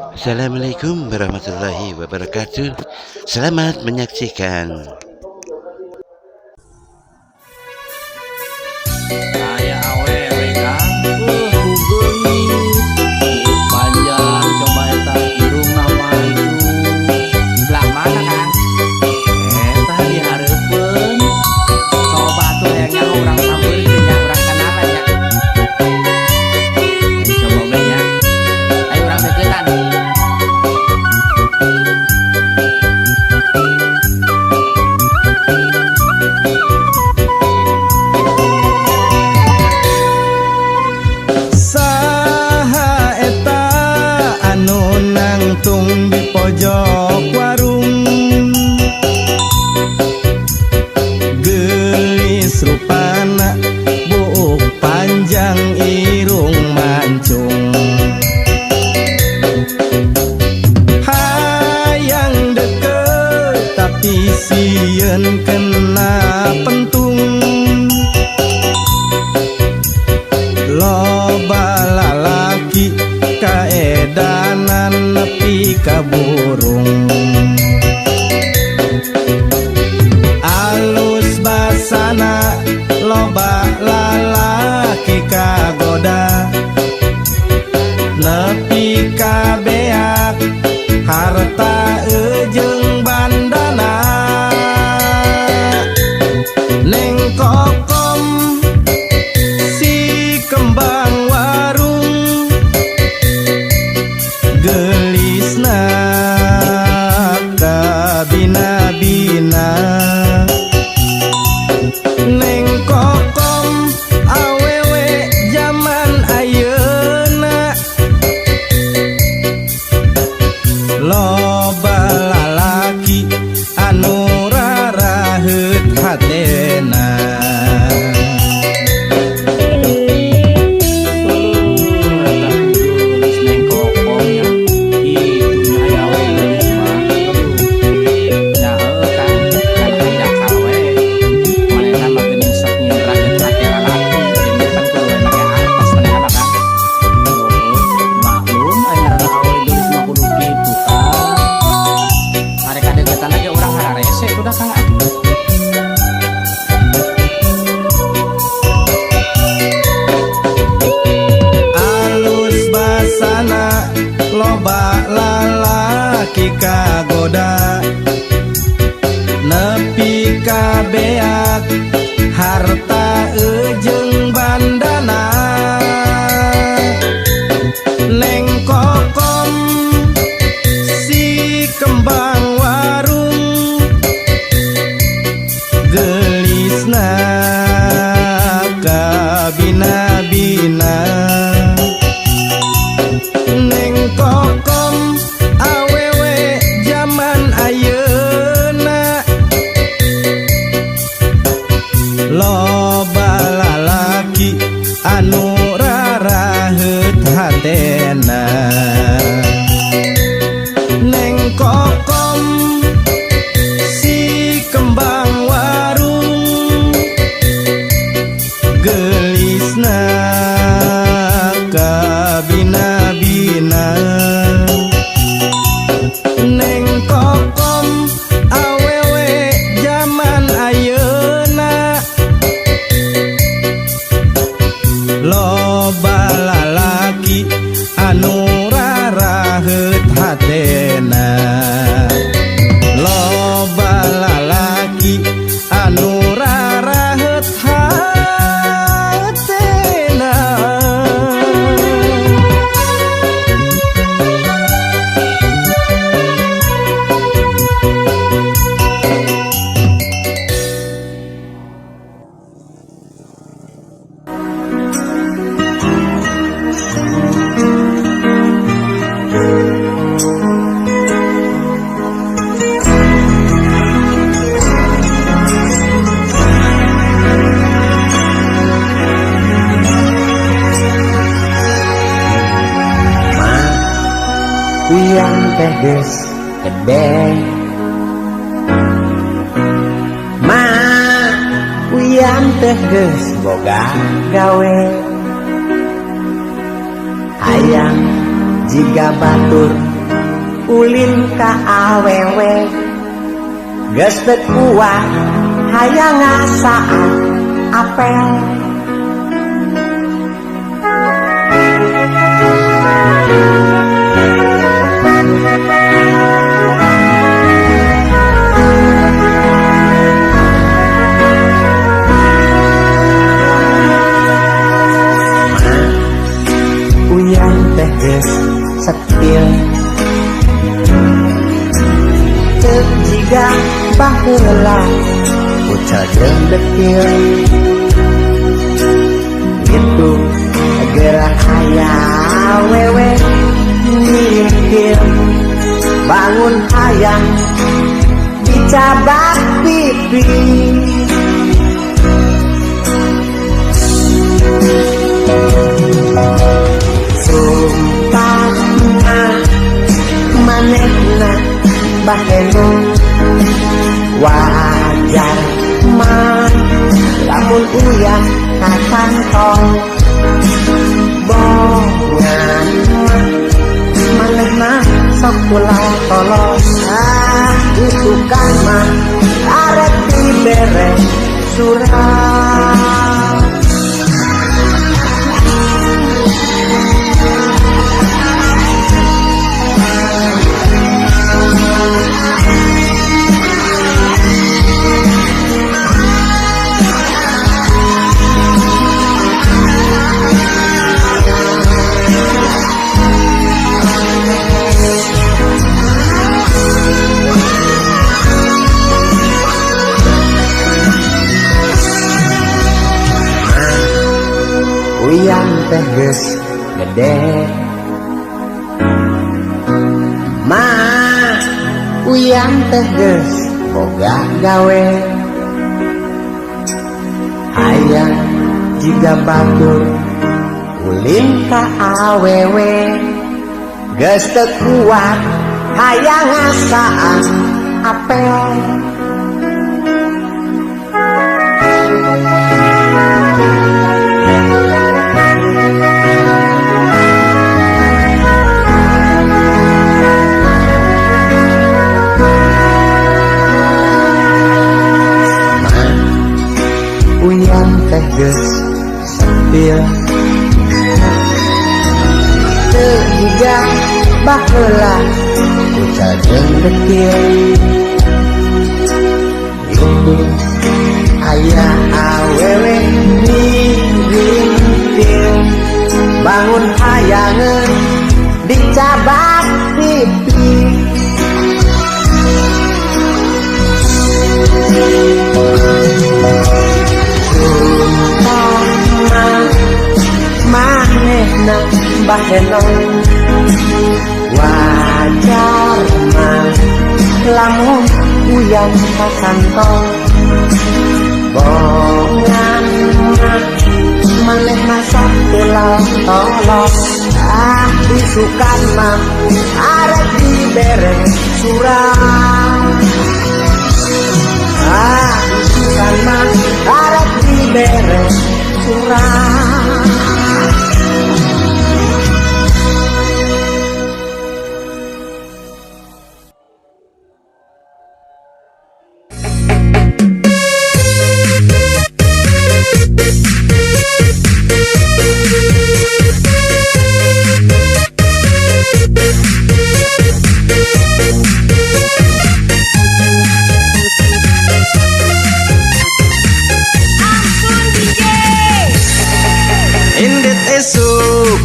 Assalamualaikum warahmatullahi wabarakatuh. Selamat menyaksikan. Aya awewe Kang, kugelis panjang coba eta irung nama itu belah mana Kang? Eta dihareupeun coba atuh hayangnya urang sampeurkeun nya urang kenalan nya. Coba we nya. Ayo urang deukeutan. Tung di pojok warung gelis rupana buuk panjang irung mancung hayang deket tapi sieun kena pentung loba lalaki kaedanan nepi ka burung alus basana loba lalaki kagoda nepi ka beak harta ejeung bandana neng kokom si kembang warung gelisna kabina-bina neng kokom awewe zaman ayeuna loba lalaki anu raraheut hatena loba lalaki kagoda nepi ka beak harta ejeung bandana neng kokom si kembang warung gelisna kabina-bina neng kokom awewe zaman ayeuna loba lalaki anu raraheut hatena neng kokom si kembang warung gelisna kabina-bina neng kokom awewe zaman ayeuna loba lalaki anu raraheut hatena loba lalaki anu raraheut hatena. Uyang teh geus gede ma uyang teh geus boga gawe hayang jiga batur ulin ka awewe geus teu kuat hayang ngasaan apel. Uyang teh geus setil teu jiga baheula bocah jeung dekil itu gerak aya wewe mikir bangun hayang dicabak pipi. Sumpahna manehna baheno wajar mah lamun uyah ka kantong bongan mah manehna sok pulang tolong. Itu kan mah arek dibere surat. Uyang teh geus gede ma uyang teh geus boga gawe hayang jiga batur ulin ka awewe geus teu kuat hayang ngasaan apel. Uyang teh geus setil teu jiga baheula bocah jeung dekil itu aya awewe ngirintil bangun hayangeun dicabak pipi. Manehna baheno wajar mah lamun uyang ka kantong bongan mah manehna sok pulang tolong. Isukan mah arek dibere surat. Isukan mah arek dibere surat.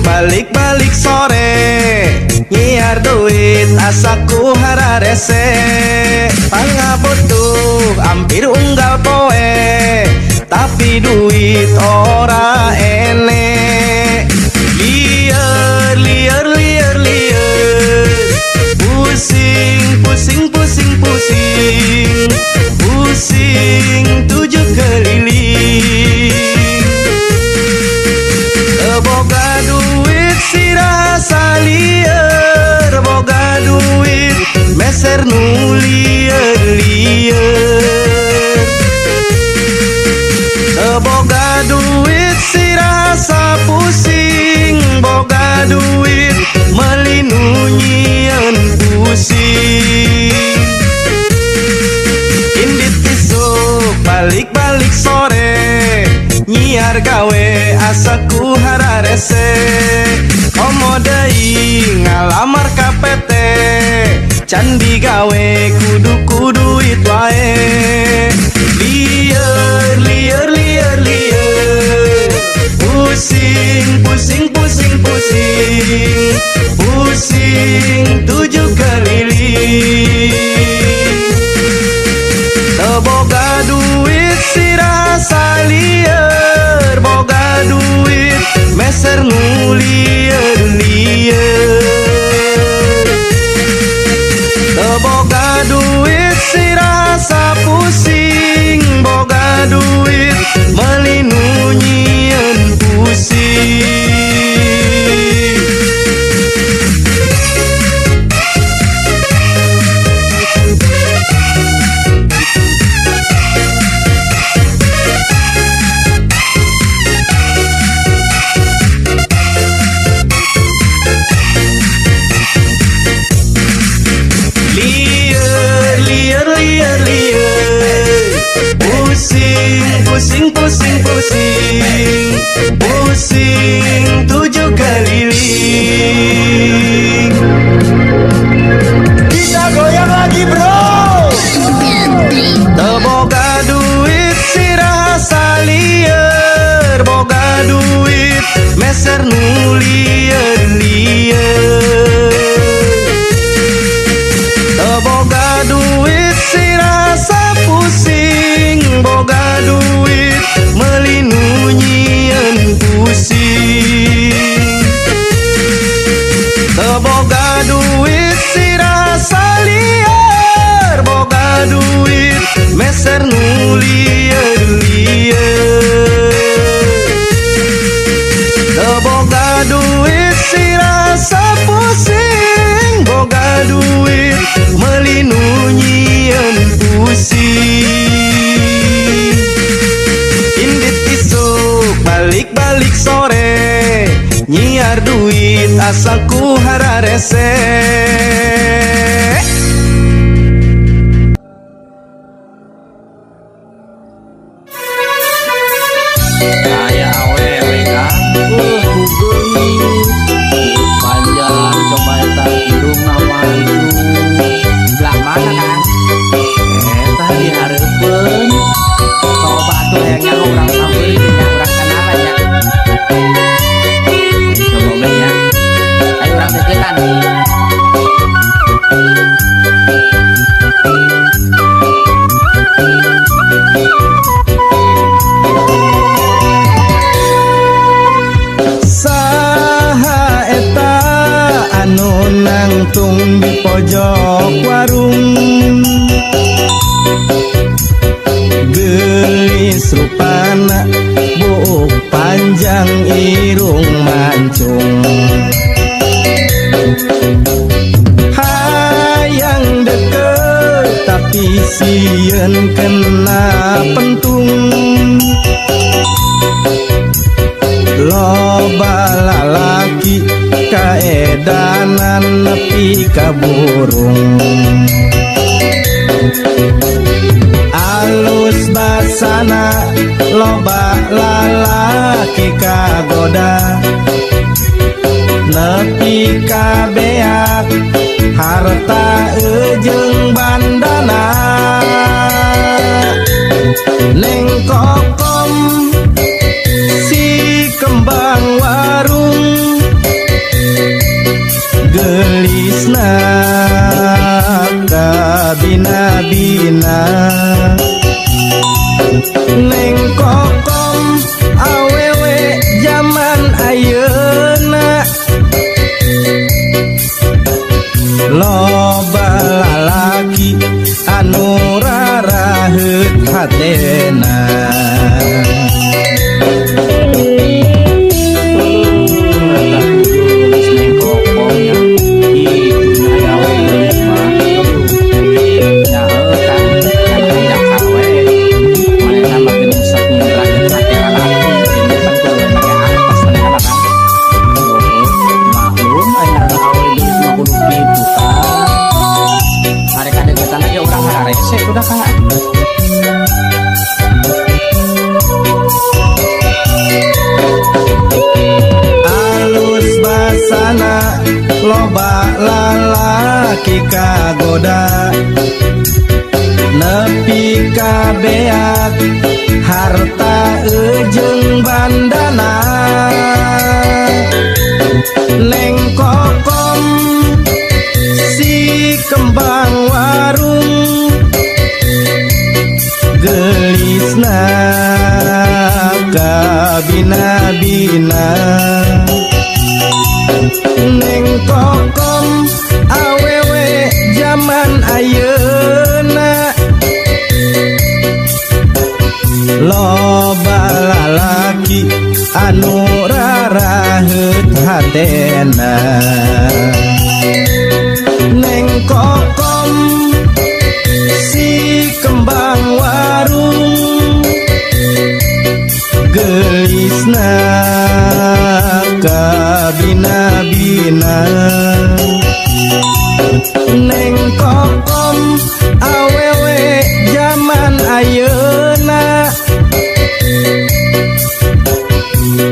Balik-balik sore nyiar duit asaku hararese pangabutuh hampir unggal poe tapi duit ora ene. Liar liar liar liar pusing pusing pusing pusing pusing 7 keliling. Boga duit si rasa liar boga duit meser nu liar liar. Boga duit si rasa pusing boga duit melinu nyieun pusing. nyiar gawe asaku hararese komo deui ngalamar ka PT can digawe kudu duit wae lieur lieur lieur lieur pusing pusing pusing pusing pusing 7 keliling boga duit sirasa lieur boga duit meser nu lieur lieur boga duit sirasa pusing boga duit meuli nu nyieun pusing pusing pusing pusing pusing 7 keliling kita goyang lagi bro boga duit sirasa lieur boga duit meser nu lieur lieur boga duit sirasa pusing boga duit meuli nu nyieun pusing boga duit sirasa lieur boga duit meser nu lieur lieur boga duit sirasa pusing boga duit meuli nu nyieun pusing indit isuk balik-balik sore nyiar duit asaku hararese Aya awewe kang gelis panjang coba eta irungna maju belah mana kan eta dihareupeun coba tuh hayangnya urang sampeulin nya urang kenapa nya coba we nya ayo urang deketan nangtung di pojok warung gelis rupana buuk panjang irung mancung hayang deket tapi sieun kena pentung loba lalaki kaedanan nepi ka burung alus basana loba lalaki kagoda nepi ka beak harta ejeung bandana neng kokom si kembang warung gelisna kabina-bina neng kokom awewe zaman ayeuna loba lalaki anu raraheut hatena bari kagoda nepi ka beak harta ujung bandana neng kokom si kembang warung gelisna kabina-bina neng kokom awewe zaman ayeuna loba lalaki anu raraheut hatena neng kokom si kembang warung gelisna kabina-bina neng kokom awewe zaman ayeuna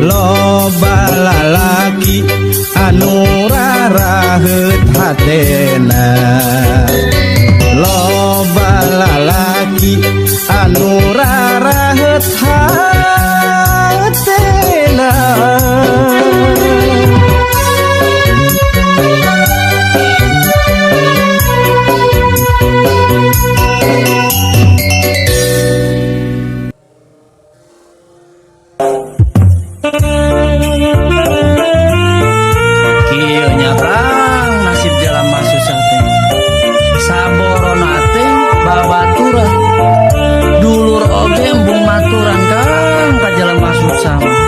loba lalaki anu raraheut hatena loba lalaki anu raraheut hatena Kieu nyabrang nasib jalma susah teh saborona teh babaturan dulur oge embung maturan kang ka jalma susah mah.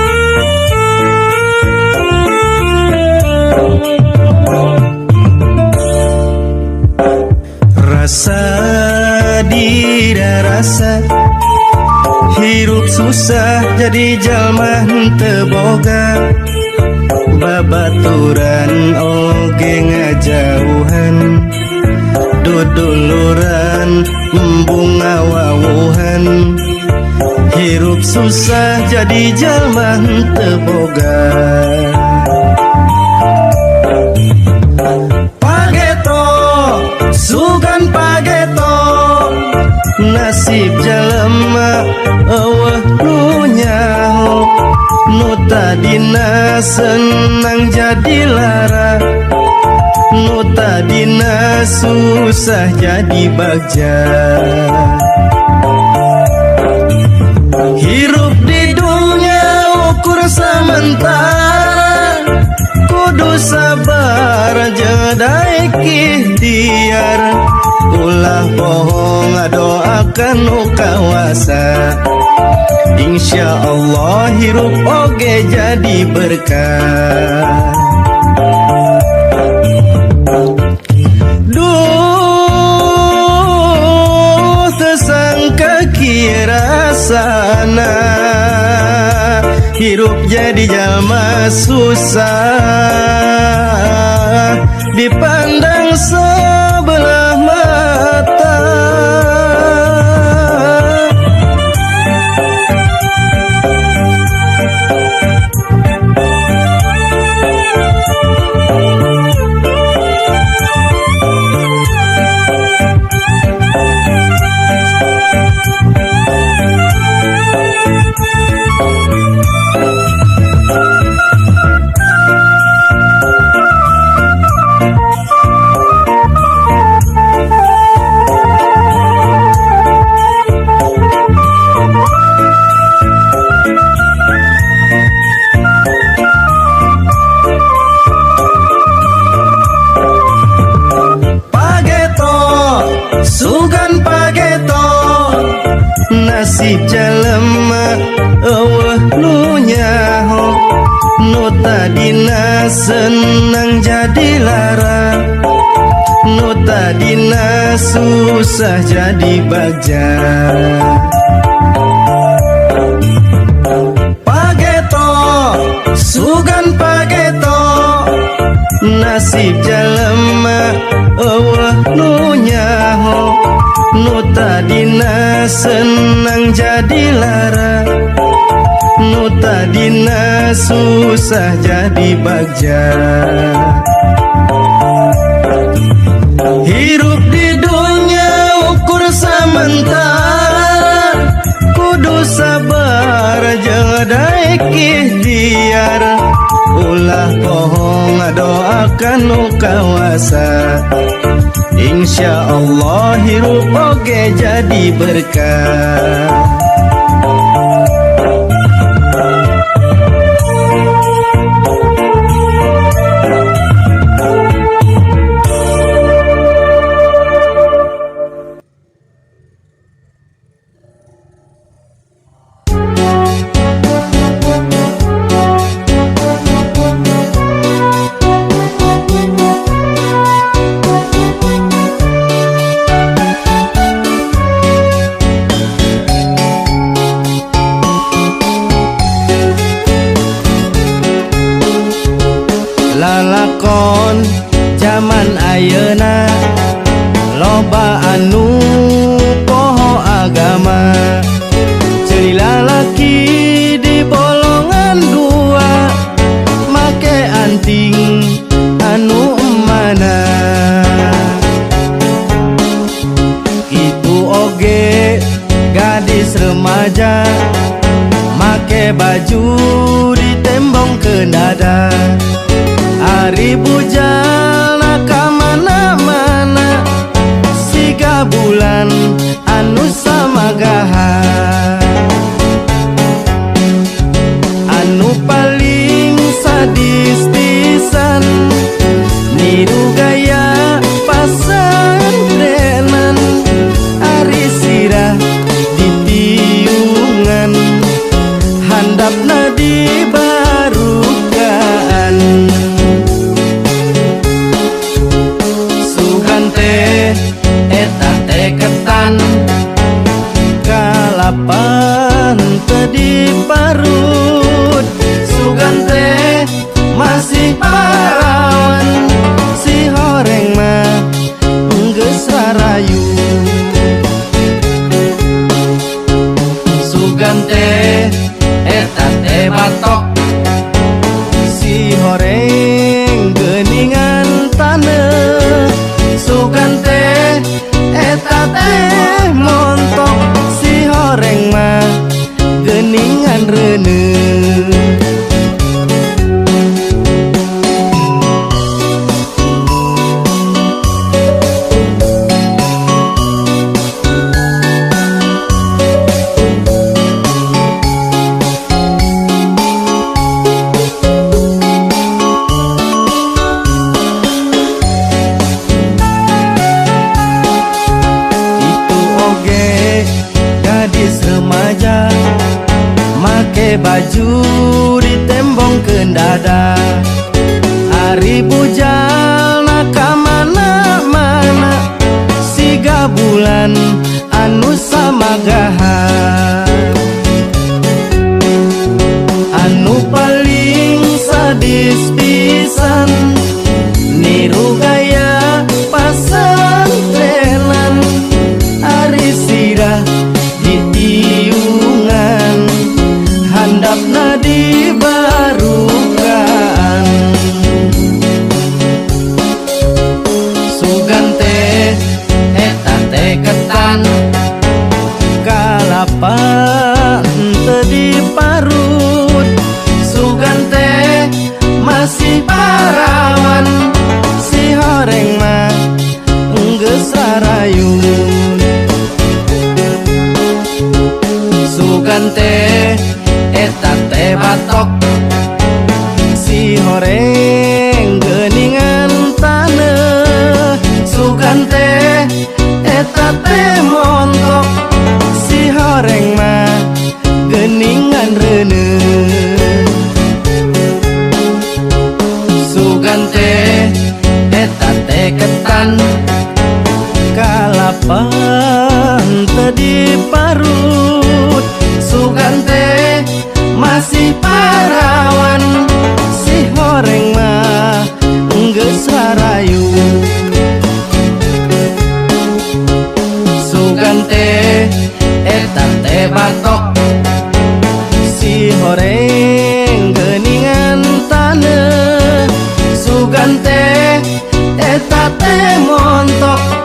rasa dirasa hirup susah jadi jalma henteu boga babaturan oge ngajauhan duduluran embung ngawawuhan hirup susah jadi jalma henteu boga pageto sugan pageto nasib jalema eueuh nu nyaho nu tadina senang jadi lara nu tadina susah jadi bagja hirup di dunia ukur sementara kudu sabar jedai ikhtiar ulah bohong doakan nu kawasa insya Allah hirup oge jadi berkah duh tersangka kira sana hirup jadi jalma susah dipandang sebelah mata nasib jalema eueuh nu nyaho nu tadina senang jadi lara nu tadina susah jadi bagja pageto sugan pageto nasib jalema eueuh nu nyaho nu tadina senang jadi lara nu tadina susah jadi bagja ikhtiar ulah pohong doakan nu kawasa insya Allah hirup oge jadi berkah. Lalakon zaman ayeuna loba anu poho agama ceri lalaki di bolongan dua make anting anu mana itu oge gadis remaja make baju ditembong ke dada Ari bujal ka mana-mana siga bulan anu samagaha anu paling sadis pisan niru gaya pasantrenan ari sirah ditiungan handapna di barugaan eta teh ketan kalapan tadi parut sugan teh masih parawan si horeng mah geus rarayu sugan teh eta teh batok si horeng geuningan taneuh sugan teh eta teh montok si horeng mah geuningan reuneuh make baju ditembong ke dada ari bujal ka mana-mana siga bulan anu samagaha anu paling sadis pisan niru gaya pasantrenan ari sirah ditiungan handapna di barugaan sugan teh eta teh ketan kalapan teu diparut sugan teh masih parawan si horeng mah geus rarayun sugan teh eta teh batok si horeng geuningan taneuh sugan teh eta teh montok si horeng mah geuningan reuneuh sugan teh eta teh ketan kalapan teu diparut sugan teh masih parawan si horeng mah geus rarayu sugan teh eta teh batok si horeng geuningan taneuh sugan teh eta teh montok